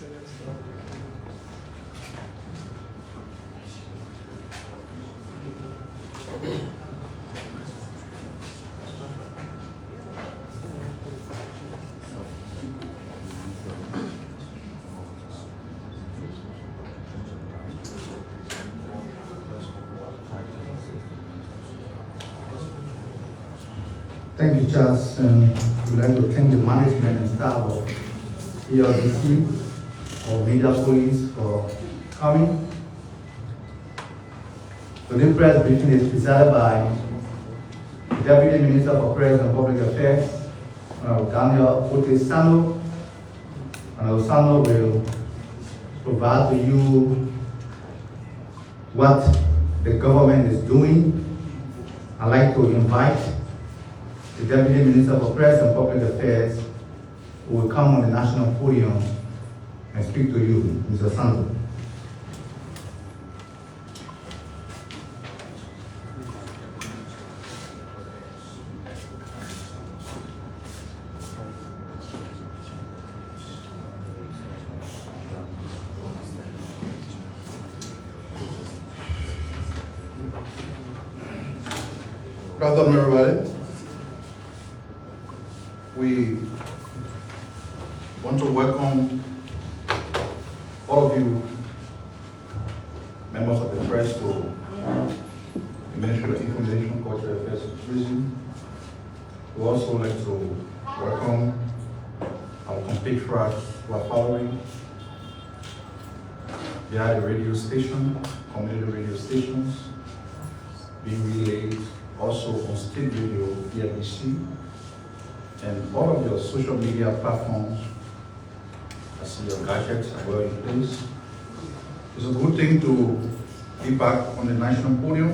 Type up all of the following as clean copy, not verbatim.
Thank you, Charles. We'd like to thank the management and staff of ELDC or Media Police for coming. Today's press briefing is presided by the Deputy Minister for Press and Public Affairs, Daniel Ote-Sano. And Sano will provide to you what the government is doing. I'd like to invite the Deputy Minister for Press and Public Affairs, who will come on the national podium and speak to you, Mr. Sando. Good afternoon, everybody. We want to welcome all of you, members of the press, to the Ministry of Information, Cultural Affairs and Tourism. We also like to welcome our compatriots who are following via the radio station, community radio stations, being relayed also on state radio, ELDC, and all of your social media platforms. I see your gadgets are well in place. It's a good thing to be back on the national podium.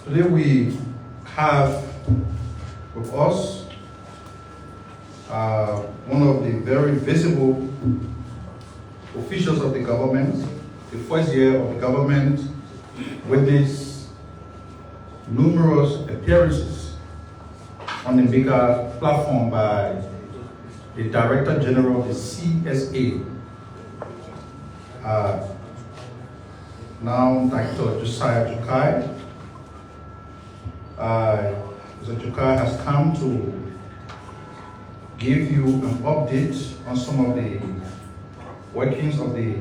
Today we have with us one of the very visible officials of the government. The first year of the government witnessed numerous appearances on the MICAT platform by the Director General of the CSA, now Dr. Josiah Jukai. Mr. Jukai has come to give you an update on some of the workings of the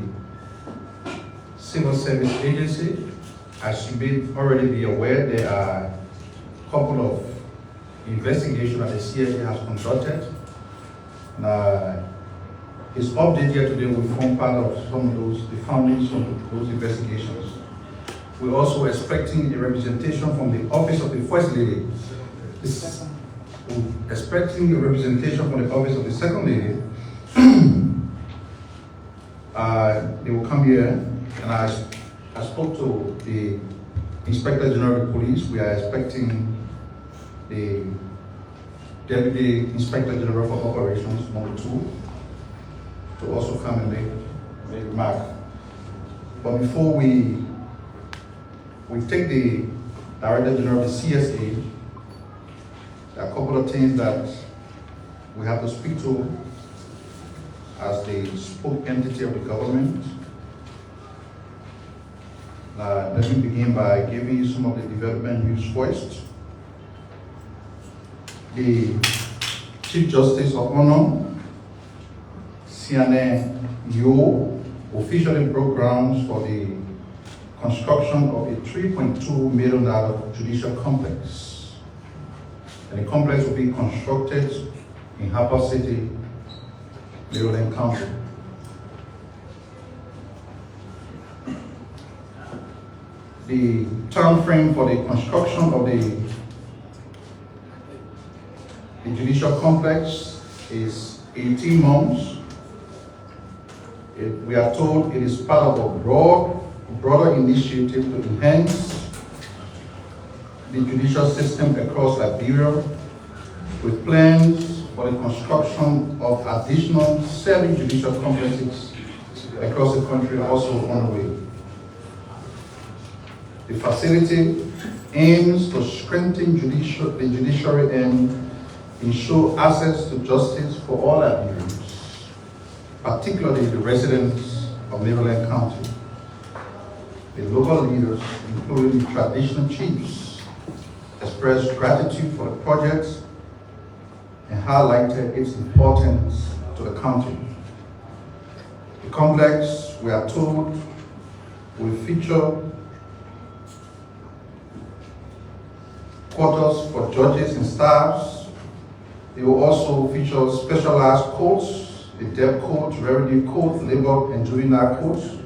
Civil Service Agency. As you may already be aware, there are a couple of investigations that the CSA has conducted. His update here today will form part of some of those, the findings of those investigations. We're also expecting a representation from the Office of the First Lady. We're expecting a representation from the Office of the Second Lady. They will come here, and I spoke to the Inspector General of the Police. We are expecting the Deputy Inspector General for Operations, number 2, to also come and make a remark. But before we take the Director General of the CSA, there are a couple of things that we have to speak to as the spoke entity of the government. Let me begin by giving you some of the development news first. The Chief Justice of Honor, Siane Yo, officially broke grounds for the construction of a $3.2 million judicial complex. And the complex will be constructed in Harper City, Maryland County. The time frame for the construction of the judicial complex is 18 months. We are told it is part of a broader initiative to enhance the judicial system across Liberia, with plans for the construction of additional 7 judicial complexes across the country also on the way. The facility aims to strengthen the judiciary and ensure access to justice for all Liberians, particularly the residents of Liberia County. The local leaders, including the traditional chiefs, expressed gratitude for the project and highlighted its importance to the county. The complex, we are told, will feature quarters for judges and staffs. It will also feature specialized courts, the debt court, revenue court, labor and juvenile courts,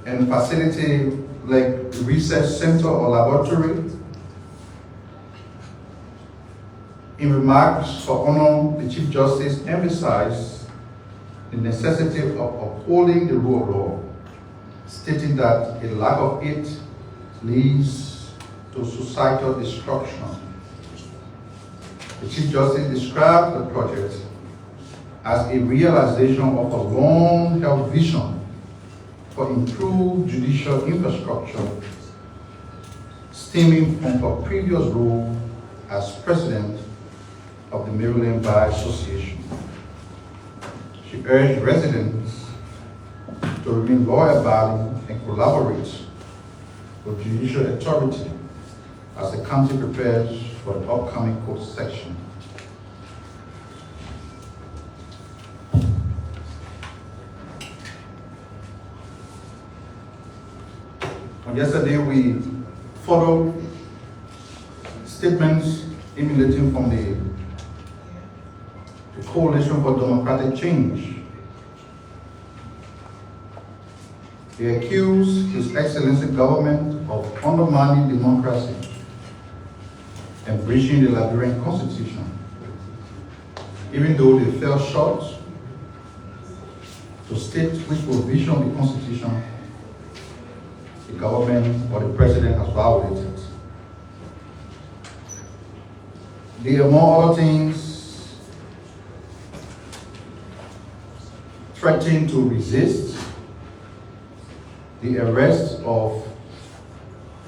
and facility like the research center or laboratory. In remarks for honor, the Chief Justice emphasized the necessity of upholding the rule of law, stating that a lack of it leads to societal destruction. The Chief Justice described the project as a realization of a long-held vision for improved judicial infrastructure, stemming from her previous role as president of the Maryland Bar Association. She urged residents to remain law-abiding and collaborate with judicial authority as the county prepares for the upcoming court section. Yesterday, we followed statements emanating from the Coalition for Democratic Change. They accused His Excellency government of undermining democracy and breaching the Liberian Constitution, even though they fell short to state which provision of the Constitution the government or the president has violated. They, among other things, threatened to resist the arrest of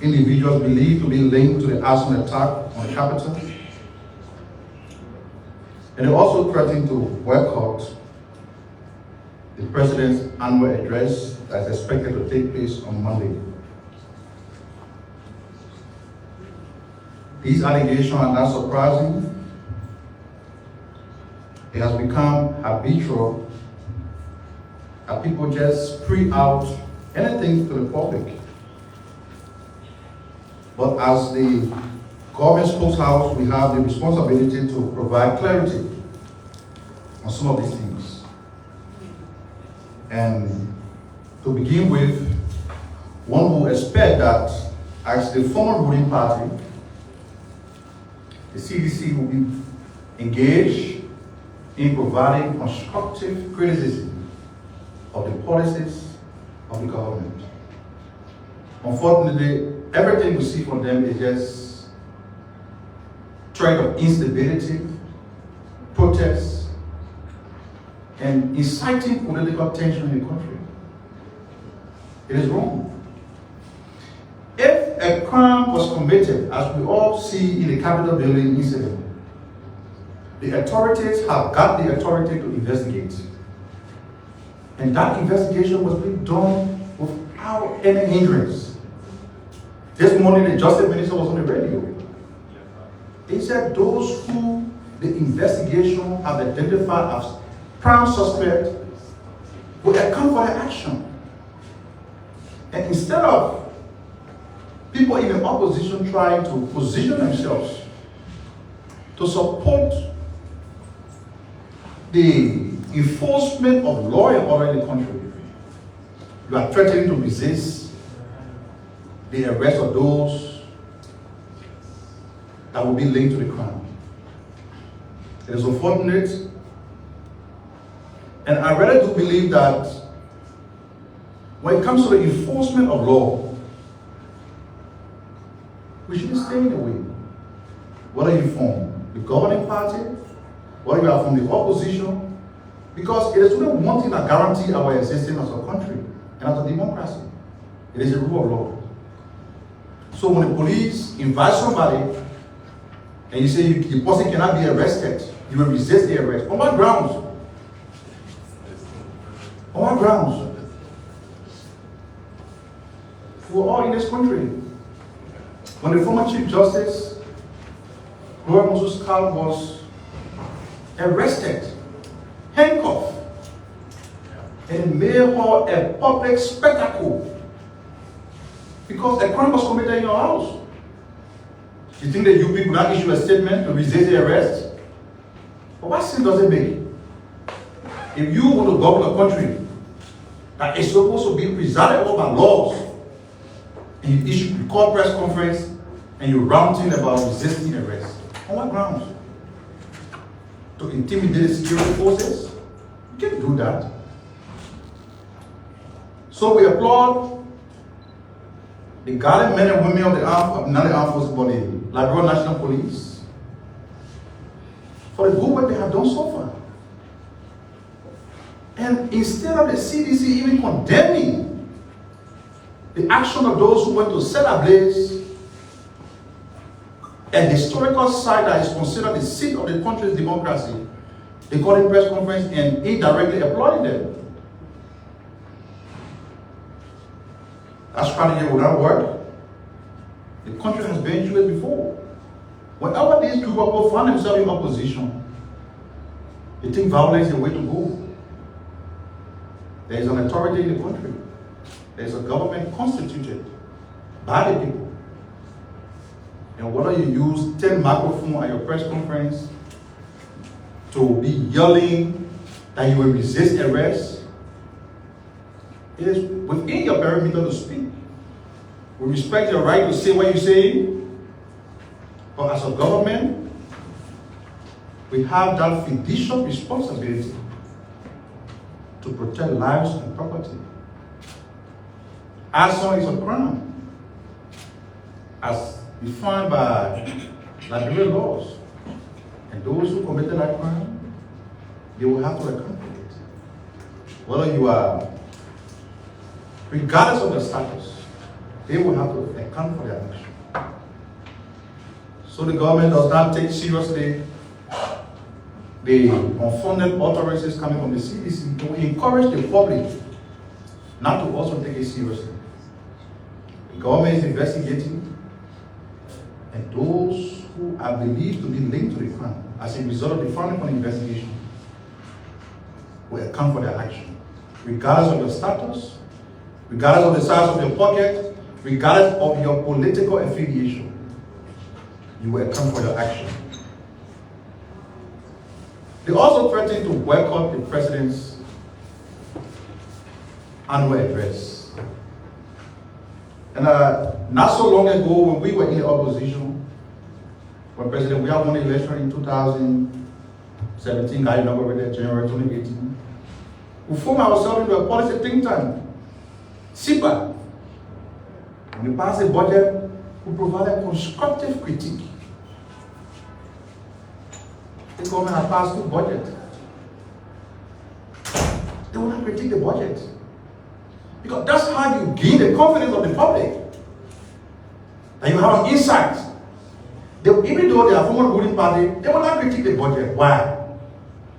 individuals believed to be linked to the arson attack on the Capitol. And they also threatened to boycott the president's annual address that is expected to take place on Monday. These allegations are not surprising. It has become habitual that people just spray out anything to the public. But as the government spokeshouse, we have the responsibility to provide clarity on some of these things. And to begin with, one would expect that as the former ruling party, the CDC will be engaged in providing constructive criticism of the policies of the government. Unfortunately, everything we see from them is just threat of instability, protests, and inciting political tension in the country. It is wrong. If a crime was committed, as we all see in the Capitol building incident, the authorities have got the authority to investigate. And that investigation was being done without any hindrance. This morning, the Justice Minister was on the radio. He said those who the investigation have identified as prime suspect will account for their action. And instead of people in the opposition trying to position themselves to support the enforcement of law and order in the country, you are threatening to resist the arrest of those that will be linked to the crime. It is unfortunate, and I really do believe that when it comes to the enforcement of law, we shouldn't stay in the way. Whether you're from the governing party, whether you are from the opposition, because it is only one thing that guarantees our existence as a country and as a democracy. It is the rule of law. So when the police invite somebody and you say the person cannot be arrested, you will resist the arrest. On what grounds? On what grounds? We're all in this country. When the former Chief Justice, Gloria Mususkal, was arrested, handcuffed, and made her a public spectacle because a crime was committed in your house. You think that UP could not issue a statement to resist the arrest? But what sense does it make? If you want to govern a country that is supposed to be presided over by laws, and you issue a court press conference and you're ranting about resisting arrest, on what grounds? To intimidate the security forces? You can't do that. So we applaud the gallant men and women of the armed forces, but the Liberia National Police, for the good work they have done so far. And instead of the CDC even condemning the action of those who went to set ablaze a historical site that is considered the seat of the country's democracy, they called a press conference and indirectly applauded them. That strategy will not work. The country has been through it before. Whenever these group of people find themselves in opposition, they think violence is the way to go. There is an authority in the country. There is a government constituted by the people. And whether you use 10 microphones at your press conference to be yelling that you will resist arrest, it is within your perimeter to speak. We respect your right to say what you say, but as a government, we have that fiduciary responsibility to protect lives and property. Arson is a crime, as defined by Liberian laws. And those who committed that crime, they will have to account for it. Whether you are, regardless of their status, they will have to account for their action. So the government does not take seriously the unfunded authorities coming from the CDC. We encourage the public not to also take it seriously. The government is investigating, and those who are believed to be linked to the crime as a result of the finding from the investigation will account for their action, regardless of your status, regardless of the size of your pocket, regardless of your political affiliation. You will account for your action. They also threatened to boycott the president's annual address. And not so long ago, when we were in the opposition, when President we won the election in 2017, I inaugurated January 2018, we formed ourselves into a policy think tank, SIPA. When we passed the budget, we provided constructive critique. The government has passed through budget. They will not critique the budget. Because that's how you gain the confidence of the public. That you have an insight. Even though they are former ruling party, they will not critique the budget. Why?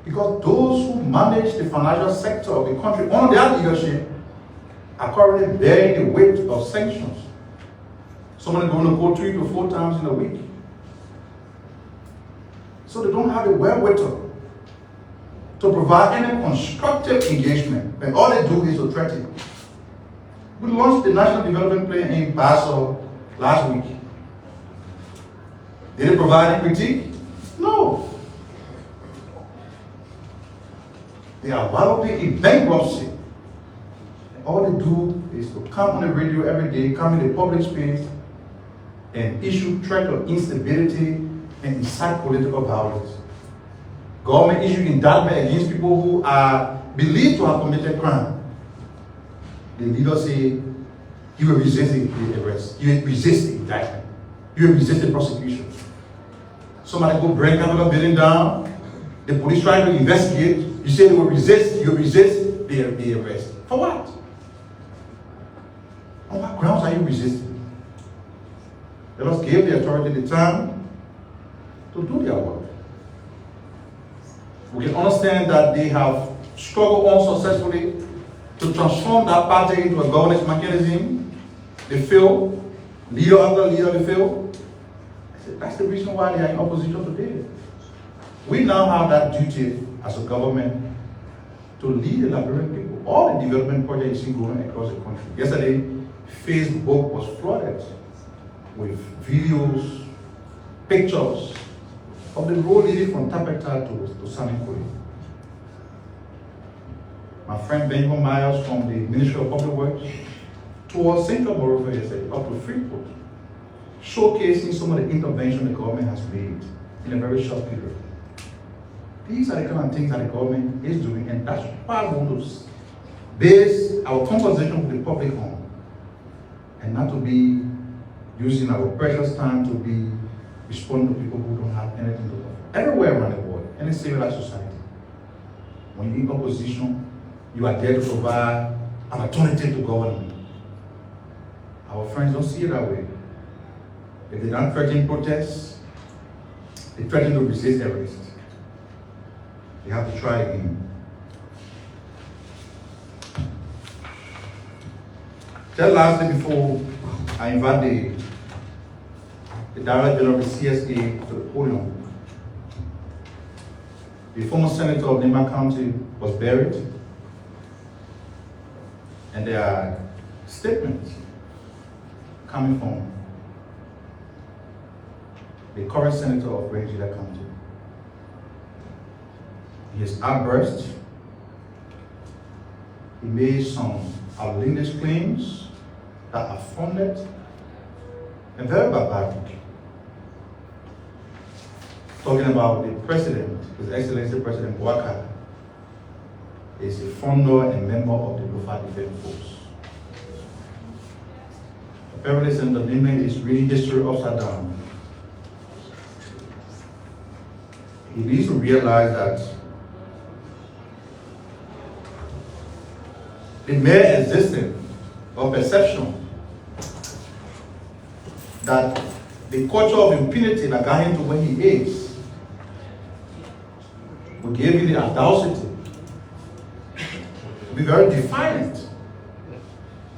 Because those who manage the financial sector of the country under their leadership are currently bearing the weight of sanctions. Someone is going to go 3 to 4 times in a week. So they don't have the wherewithal to provide any constructive engagement. And all they do is to threaten. We launched the National Development Plan in Basel last week. Did it provide any critique? No. They are wildly in bankruptcy. All they do is to come on the radio every day, come in the public space, and issue threat of instability and incite political violence. Government issue indictment against people who are believed to have committed crime. The leader say he will resist the arrest, he will resist the indictment, he will resist the prosecution. Somebody go break another building down, the police trying to investigate, you say they will resist, you will resist the arrest. For what? On what grounds are you resisting? Let us give the authority the time to do their work. We can understand that they have struggled unsuccessfully to transform that party into a governance mechanism. They fail, leader after leader they fail. I said, that's the reason why they are in opposition today. We now have that duty as a government to lead the Liberian people. All the development projects you see going across the country. Yesterday, Facebook was flooded with videos, pictures of the road leading from Tapeta to Sanikuri. My friend Benjamin Myers from the Ministry of Public Works towards Central Moreover yesterday, up to Freeport, showcasing some of the intervention the government has made in a very short period. These are the kind of things that the government is doing, and that's why we want to base our conversation with the public on, and not to be using our precious time to be responding to people who don't have anything to offer. Everywhere around the world, any civilized society, when you're in opposition, you are there to provide an alternative to government. Our friends don't see it that way. If they don't threaten protests, they threaten to resist arrest. They have to try again. Just lastly, before I invite the Director General of the CSA to the podium, the former senator of Nema County was buried, and there are statements coming from the current senator of Regular County. His outburst, he made some outlandish claims that are funded and very barbaric. Talking about the president, His Excellency President Bouaka, is a founder and member of the Lofa Defense Force. Apparently, Senator Nima is reading history upside down. He needs to realize that the mere existence of perception that the culture of impunity that got him to where he is will give him the audacity to be very defiant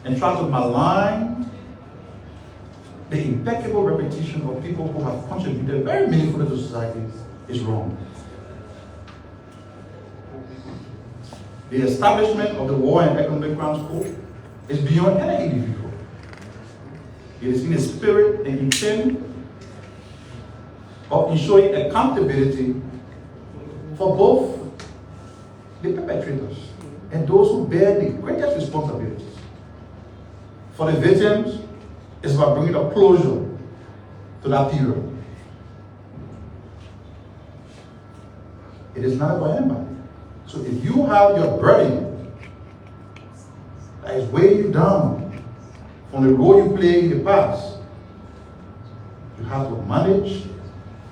and try to malign the impeccable reputation of people who have contributed very meaningfully to society is wrong. The establishment of the War and Economic Crimes Court is beyond any individual. It is in the spirit and intent of ensuring accountability for both the perpetrators and those who bear the greatest responsibilities. For the victims, it's about bringing a closure to that period. It is not about anybody. So if you have your burden that is weighing you down from the role you played in the past, you have to manage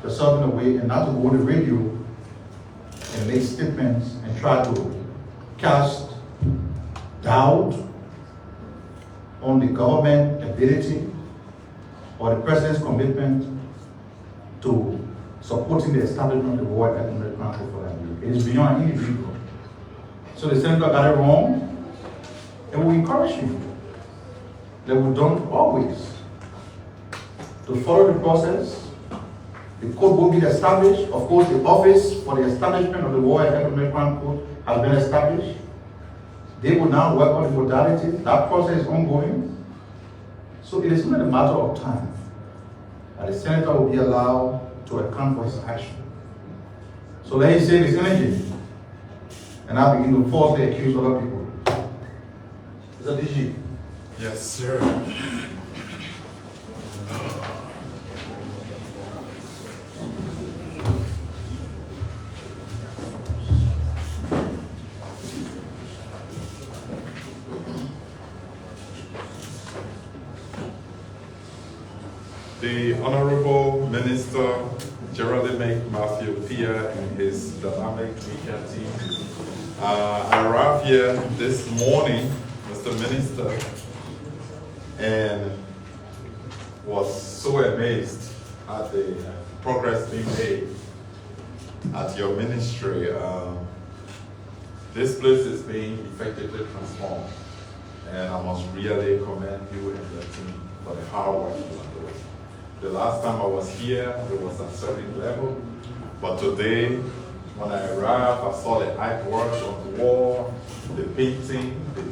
yourself in a way and not to go on the radio and make statements and try to cast doubt on the government ability or the president's commitment to supporting the establishment of the War and Economic Crimes Court for that year. It is beyond individual. So the senator got it wrong, and we encourage you that we don't always to follow the process. The court will be established. Of course, the office for the establishment of the War and Economic Crimes Court has been established. They will now work on the modality. That process is ongoing. So it is not a matter of time that the senator will be allowed to account for his action. So let him save his energy and I begin to falsely accuse other people. Is that DG? Yes, sir. The Honorable Minister Geraldine Matthew Pia and his dynamic MICAT team. I arrived here this morning, Mr. Minister, and was so amazed at the progress being made at your ministry. This place is being effectively transformed, and I must really commend you and your team for the hard work you are doing. The last time I was here, it was at a certain level, but today, when I arrived, I saw the artwork on the wall, the painting, the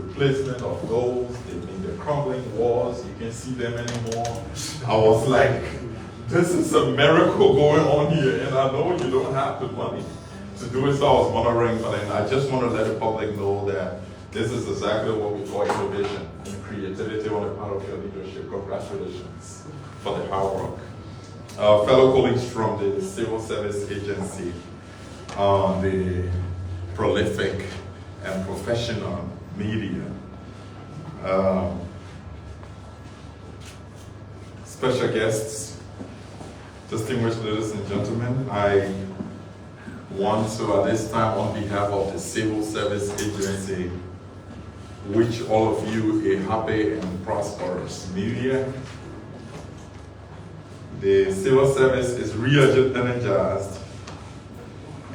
replacement of those, the crumbling walls, you can't see them anymore. I was like, this is a miracle going on here, and I know you don't have the money to do it, so I was wondering, but I just want to let the public know that this is exactly what we call innovation and creativity on the part of your leadership. Congratulations for the hard work. Fellow colleagues from the Civil Service Agency, the prolific and professional media, special guests, distinguished ladies and gentlemen, I want to at this time on behalf of the Civil Service Agency wish all of you a happy and prosperous New Year. The Civil Service is re-energized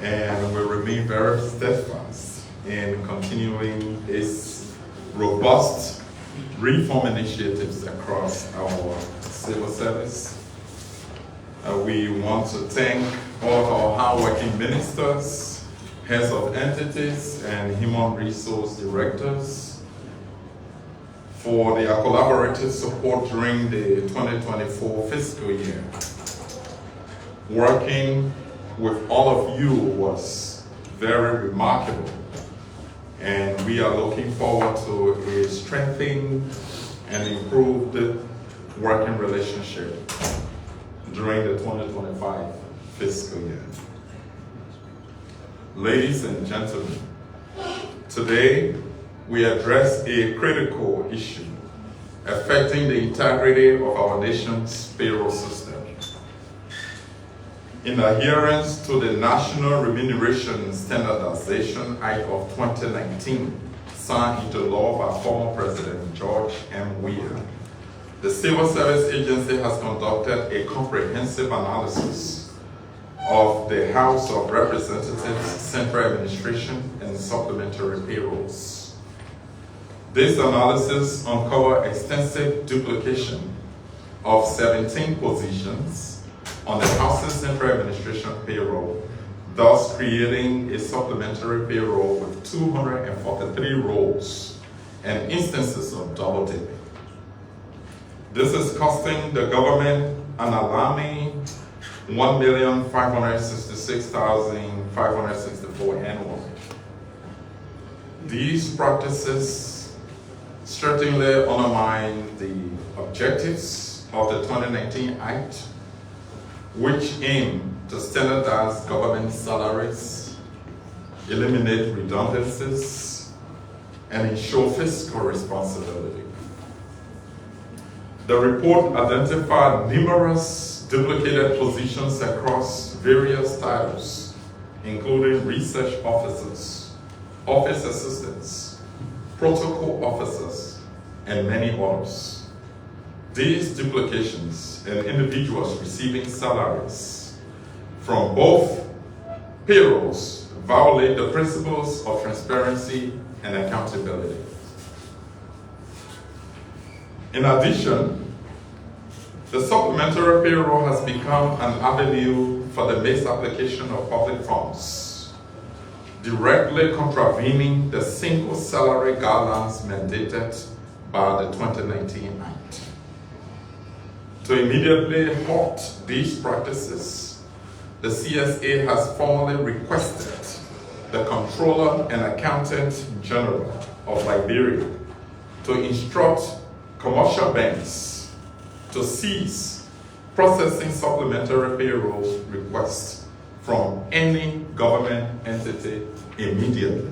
and will remain very steadfast in continuing its robust reform initiatives across our civil service. We want to thank all our hardworking ministers, heads of entities, and human resource directors for their collaborative support during the 2024 fiscal year. Working with all of you was very remarkable, and we are looking forward to a strengthened and improved working relationship during the 2025 fiscal year. Ladies and gentlemen, today we address a critical issue affecting the integrity of our nation's payroll system. In adherence to the National Remuneration Standardization Act of 2019, signed into law by former President George M. Weah, the Civil Service Agency has conducted a comprehensive analysis of the House of Representatives, Central Administration, and Supplementary Payrolls. This analysis uncovered extensive duplication of 17 positions on the House's Central Administration payroll, thus creating a supplementary payroll with 243 roles and instances of double dipping. This is costing the government an alarming $1,566,564 annually. These practices certainly undermine the objectives of the 2019 Act, which aim to standardize government salaries, eliminate redundancies, and ensure fiscal responsibility. The report identified numerous duplicated positions across various titles, including research officers, office assistants, protocol officers, and many others. These duplications and individuals receiving salaries from both payrolls violate the principles of transparency and accountability. In addition, the supplementary payroll has become an avenue for the misapplication of public funds, directly contravening the single salary guidelines mandated by the 2019 Act. To immediately halt these practices, the CSA has formally requested the Comptroller and Accountant General of Liberia to instruct commercial banks to cease processing supplementary payroll requests from any government entity immediately.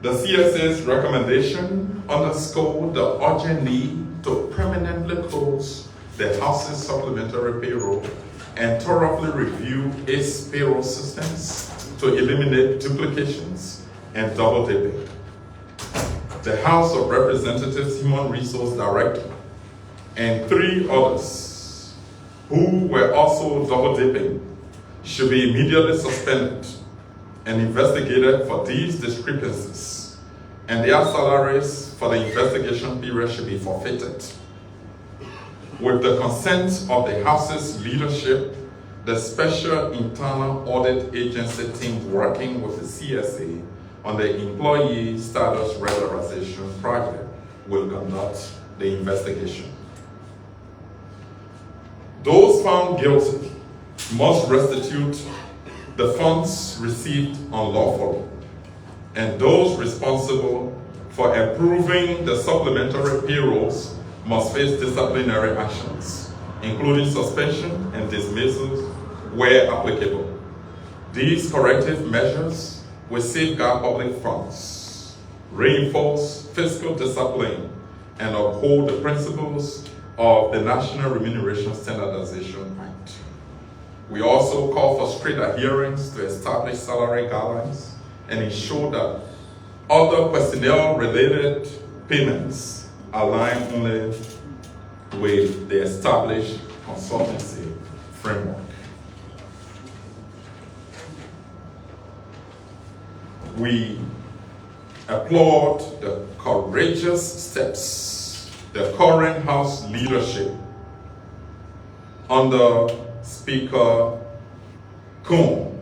The CSA's recommendation underscored the urgent need to permanently close the House's supplementary payroll and thoroughly review its payroll systems to eliminate duplications and double dipping. The House of Representatives Human Resource Director and 3 others who were also double dipping should be immediately suspended and investigated for these discrepancies, and their salaries for the investigation period should be forfeited. With the consent of the House's leadership, the Special Internal Audit Agency team working with the CSA on the Employee Status Regularization Project will conduct the investigation. Those found guilty must restitute the funds received unlawfully, and those responsible for approving the supplementary payrolls must face disciplinary actions, including suspension and dismissals where applicable. These corrective measures will safeguard public funds, reinforce fiscal discipline, and uphold the principles of the National Remuneration Standardization Act. We also call for strict adherence to established salary guidelines and ensure that other personnel-related payments align only with the established consultancy framework. We applaud the courageous steps the current House leadership under Speaker Coon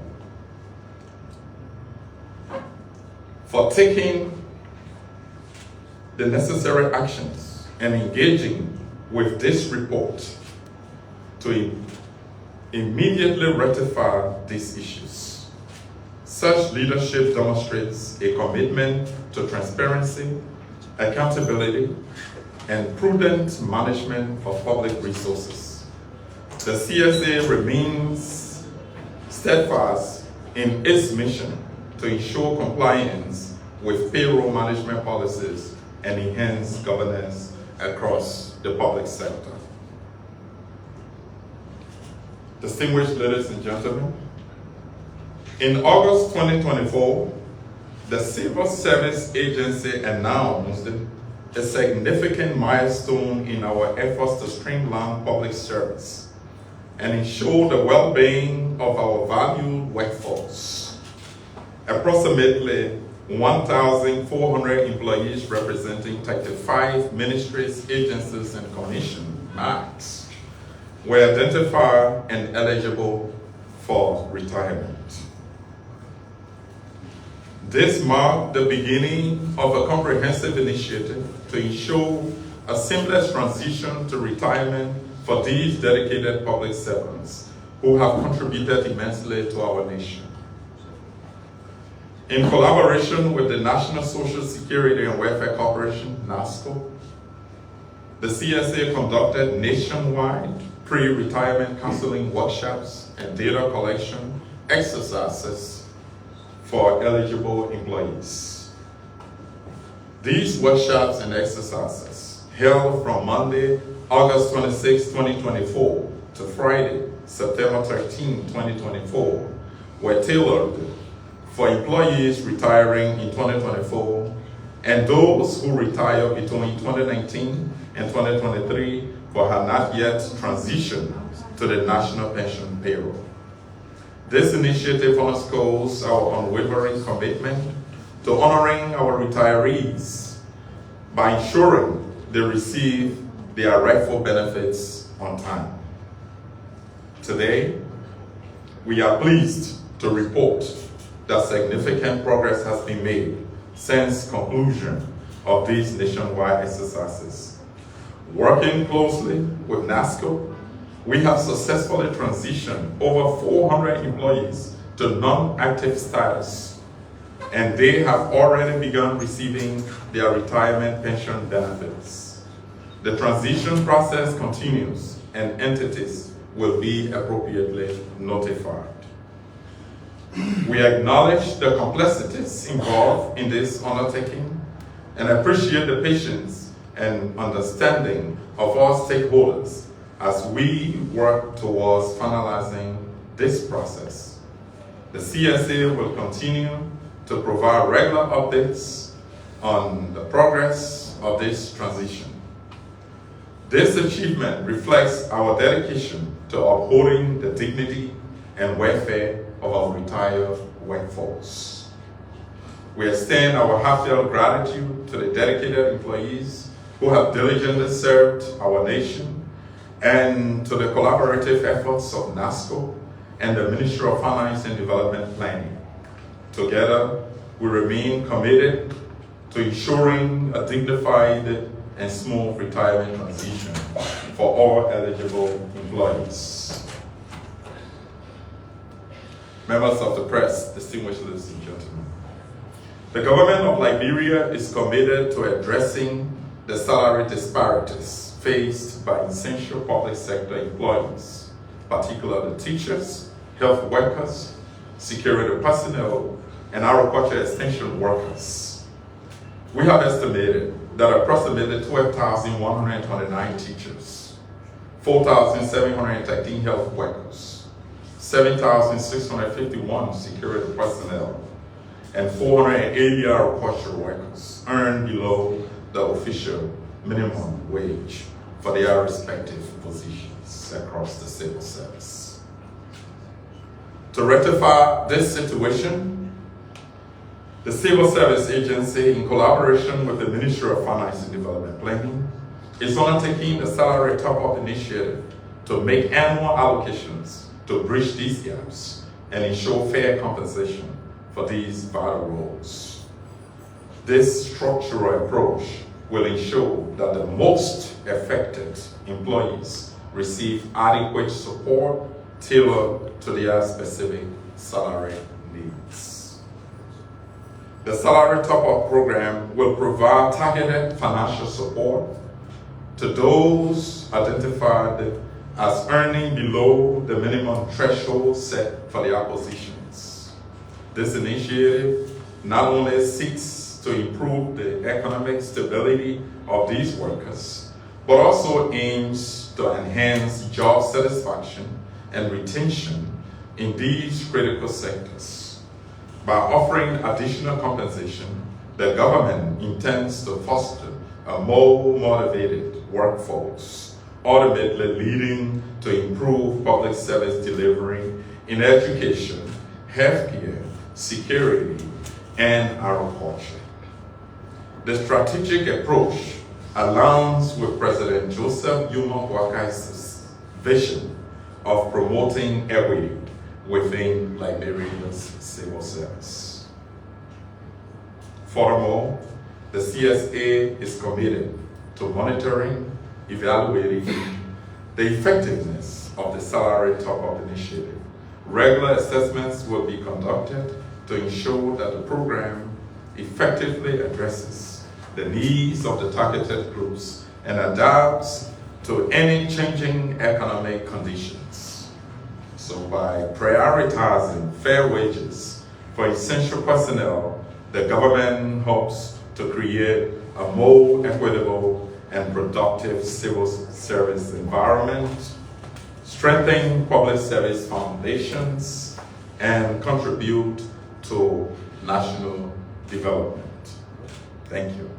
for taking the necessary actions and engaging with this report to immediately rectify these issues. Such leadership demonstrates a commitment to transparency, accountability, and prudent management of public resources. The CSA remains steadfast in its mission to ensure compliance with payroll management policies and enhance governance across the public sector. Distinguished ladies and gentlemen, in August 2024, the Civil Service Agency announced a significant milestone in our efforts to streamline public service and ensure the well-being of our valued workforce. Approximately 1,400 employees representing 35 ministries, agencies, and commission MACs were identified and eligible for retirement. This marked the beginning of a comprehensive initiative to ensure a seamless transition to retirement for these dedicated public servants who have contributed immensely to our nation. In collaboration with the National Social Security and Welfare Corporation, NASCO, the CSA conducted nationwide pre-retirement counseling workshops and data collection exercises for eligible employees. These workshops and exercises, held from Monday, August 26, 2024 to Friday, September 13, 2024, were tailored for employees retiring in 2024 and those who retire between 2019 and 2023 but have not yet transitioned to the national pension payroll. This initiative underscores our unwavering commitment to honoring our retirees by ensuring they receive their rightful benefits on time. Today, we are pleased to report that significant progress has been made since conclusion of these nationwide exercises. Working closely with NASCO, we have successfully transitioned over 400 employees to non-active status, and they have already begun receiving their retirement pension benefits. The transition process continues, and entities will be appropriately notified. We acknowledge the complexities involved in this undertaking and appreciate the patience and understanding of all stakeholders as we work towards finalizing this process. The CSA will continue to provide regular updates on the progress of this transition. This achievement reflects our dedication to upholding the dignity and welfare of our retired workforce. We extend our heartfelt gratitude to the dedicated employees who have diligently served our nation, and to the collaborative efforts of NASCO and the Ministry of Finance and Development Planning. Together, we remain committed to ensuring a dignified and smooth retirement transition for all eligible employees. Members of the press, distinguished ladies and gentlemen, the government of Liberia is committed to addressing the salary disparities faced by essential public sector employees, particularly teachers, health workers, security personnel, and agriculture extension workers. We have estimated that approximately 12,129 teachers, 4,713 health workers, 7,651 security personnel, and 480 agricultural workers earn below the official minimum wage for their respective positions across the civil service. To rectify this situation, the Civil Service Agency, in collaboration with the Ministry of Finance and Development Planning, is undertaking a salary top-up initiative to make annual allocations to bridge these gaps and ensure fair compensation for these vital roles. This structural approach will ensure that the most affected employees receive adequate support tailored to their specific salary needs. The salary top-up program will provide targeted financial support to those identified as earning below the minimum threshold set for their positions. This initiative not only seeks to improve the economic stability of these workers, but also aims to enhance job satisfaction and retention in these critical sectors. By offering additional compensation, the government intends to foster a more motivated workforce, ultimately leading to improved public service delivery in education, healthcare, security, and agriculture. The strategic approach aligns with President Joseph Yuma Boakai's vision of promoting equity within Liberia's civil service. Furthermore, the CSA is committed to monitoring, evaluating the effectiveness of the salary top-up initiative. Regular assessments will be conducted to ensure that the program effectively addresses the needs of the targeted groups and adapts to any changing economic conditions. So by prioritizing fair wages for essential personnel, the government hopes to create a more equitable and productive civil service environment, strengthen public service foundations, and contribute to national development. Thank you.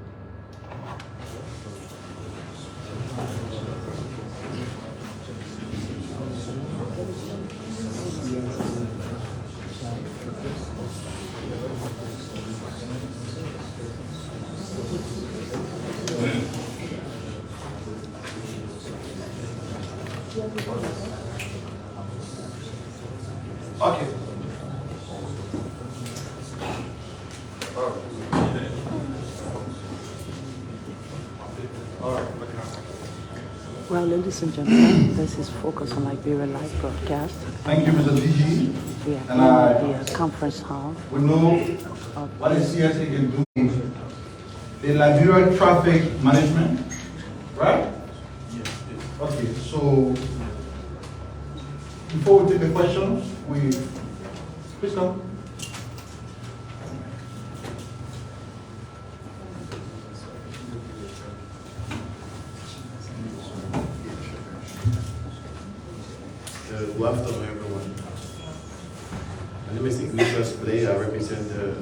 Okay. Well, ladies and gentlemen, this is Focus on Liberia Live broadcast. Thank you, Mr. DG. We are And in the conference hall. We know what the CSA can do. The Liberia traffic management, right? Yes. Okay, so before we take the questions, please come. Good afternoon, everyone. My name is Ignatius Play. I represent the